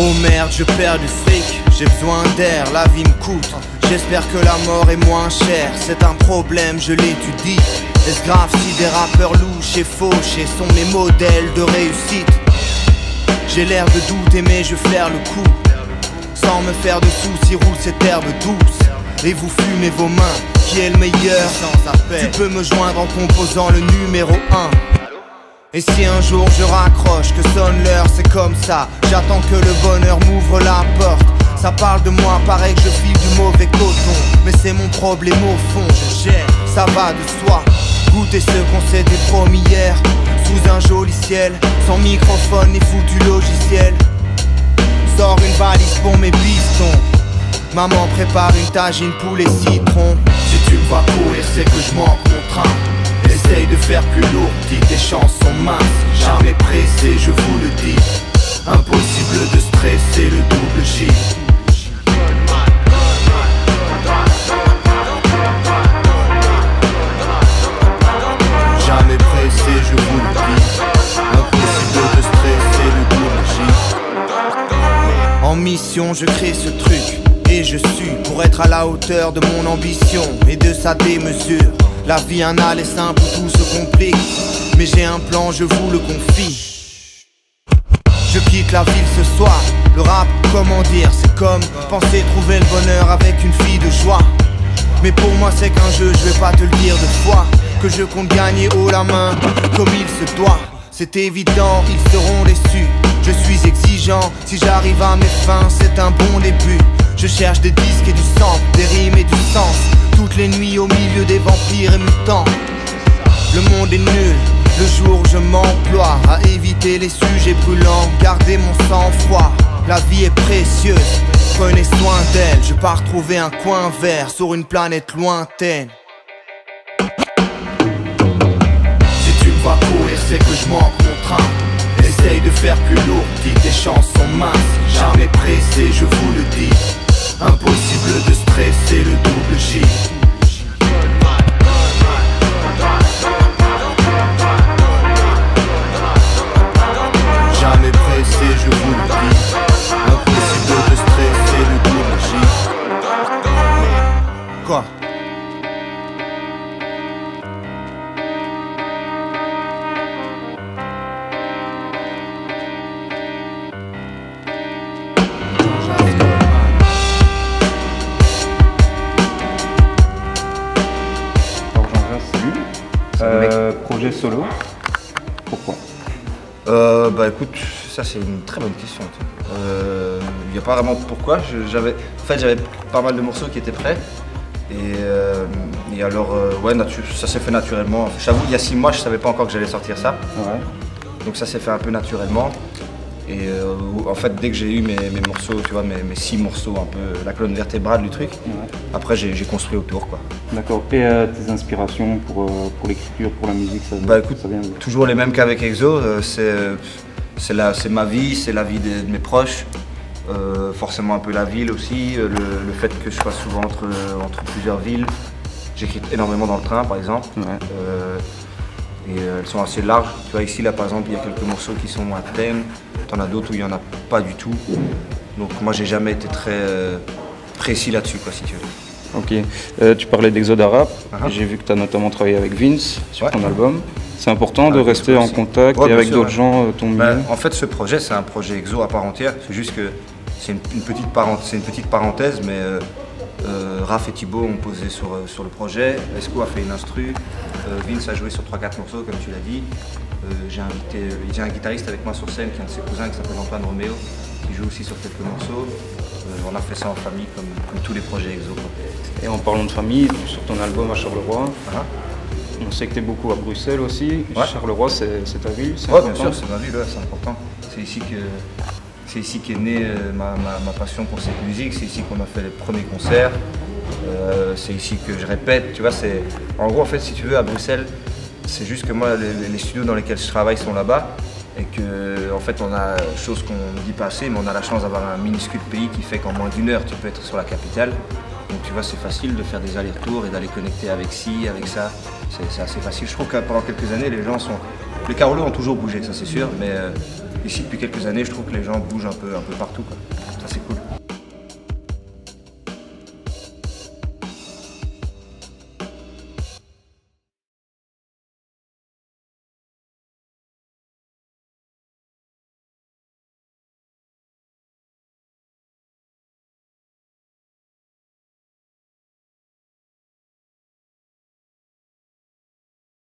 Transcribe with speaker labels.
Speaker 1: Oh merde, je perds du fric, j'ai besoin d'air, la vie me coûte. J'espère que la mort est moins chère, c'est un problème, je l'étudie. Est-ce grave si des rappeurs louches et fauchés sont mes modèles de réussite? J'ai l'air de douter mais je flaire le coup. Sans me faire de soucis, roule cette herbe douce. Et vous fumez vos mains, qui est le meilleur? Tu peux me joindre en composant le numéro 1. Et si un jour je raccroche, que sonne l'heure, c'est comme ça. J'attends que le bonheur m'ouvre la porte. Ça parle de moi, pareil que je file du mauvais coton. Mais c'est mon problème au fond, je gère, ça va de soi. Goûter ce qu'on s'était promis hier, sous un joli ciel, sans microphone ni foutu logiciel. Sors une valise pour mes pistons. Maman prépare une tagine poulet citron.
Speaker 2: Si tu me vois courir, c'est que je manque mon train. Essaye de faire plus lourd, dis tes chances sont minces. Jamais pressé, je vous le dis. Impossible de stresser le double J. Jamais pressé, je vous le dis. Impossible de stresser le double J.
Speaker 1: En mission, je crée ce truc. Et je suis pour être à la hauteur de mon ambition et de sa démesure. La vie anale est simple, tout se complique. Mais j'ai un plan, je vous le confie. Je quitte la ville ce soir. Le rap, comment dire, c'est comme penser trouver le bonheur avec une fille de joie. Mais pour moi c'est qu'un jeu, je vais pas te le dire deux fois. Que je compte gagner haut la main, comme il se doit. C'est évident, ils seront déçus. Je suis exigeant, si j'arrive à mes fins, c'est un bon début. Je cherche des disques et du sang, des rimes et du sens. Toutes les nuits au milieu des vampires et mutants. Le monde est nul, le jour où je m'emploie à éviter les sujets brûlants, garder mon sang-froid. La vie est précieuse, prenez soin d'elle. Je pars trouver un coin vert sur une planète lointaine.
Speaker 2: Si tu me vois courir, c'est que je manque mon train. Essaye de faire plus lourd, dis tes chances sont minces. Jamais pressé, je vous le dis. Impossible de stresser le double J. Jamais pressé, je vous le dis. Impossible de stresser le double J.
Speaker 1: Quoi?
Speaker 3: Projet solo, pourquoi?
Speaker 4: Bah écoute, ça c'est une très bonne question. Il n'y a pas vraiment de pourquoi. J'avais pas mal de morceaux qui étaient prêts. Et alors, ouais, ça s'est fait naturellement. J'avoue, il y a 6 mois, je savais pas encore que j'allais sortir ça.
Speaker 3: Ouais.
Speaker 4: Donc ça s'est fait un peu naturellement. Et en fait, dès que j'ai eu mes morceaux, tu vois, mes 6 morceaux, un peu la colonne vertébrale du truc, ouais. Après j'ai construit autour, quoi.
Speaker 3: D'accord. Et tes inspirations pour l'écriture, pour la musique,
Speaker 4: bah écoute,
Speaker 3: ça vient de...
Speaker 4: toujours les mêmes qu'avec Exo. C'est ma vie, c'est la vie de mes proches. Forcément un peu la ville aussi, le fait que je sois souvent entre plusieurs villes. J'écris énormément dans le train, par exemple. Ouais. Et elles sont assez larges. Tu vois, ici, là, par exemple, il y a quelques morceaux qui sont à thème. T'en as d'autres où il n'y en a pas du tout. Donc moi, j'ai jamais été très précis là-dessus, quoi, si tu veux.
Speaker 3: Ok. Tu parlais d'Exode Rap. J'ai vu que tu as notamment travaillé avec Vince sur ton album. C'est important de rester en contact et avec d'autres gens, ton milieu.
Speaker 4: En fait, ce projet, c'est un projet Exo à part entière. C'est juste que c'est une petite parenthèse, mais Raph et Thibaut ont posé sur le projet. Esco a fait une instru. Vince a joué sur 3-4 morceaux, comme tu l'as dit. J'ai un guitariste avec moi sur scène, qui est un de ses cousins, qui s'appelle Antoine Roméo, qui joue aussi sur quelques morceaux. On a fait ça en famille, comme tous les projets Exo.
Speaker 3: Et en parlant de famille, sur ton album à Charleroi, on sait que tu es beaucoup à Bruxelles aussi. Ouais. Charleroi, c'est ta ville?
Speaker 4: Oui, bien sûr, c'est ma ville, ouais, c'est important. C'est ici qu'est née ma passion pour cette musique, c'est ici qu'on a fait les premiers concerts. C'est ici que je répète, tu vois, en gros, en fait, si tu veux, à Bruxelles, c'est juste que moi, les studios dans lesquels je travaille sont là-bas et que, en fait, on a, chose qu'on ne dit pas assez, mais on a la chance d'avoir un minuscule pays qui fait qu'en moins d'1 heure, tu peux être sur la capitale. Donc, tu vois, c'est facile de faire des allers-retours et d'aller connecter avec ci, avec ça. C'est assez facile. Je trouve que pendant quelques années, les Carolos ont toujours bougé, ça c'est sûr, mais ici depuis quelques années, je trouve que les gens bougent un peu partout, quoi. Ça c'est cool.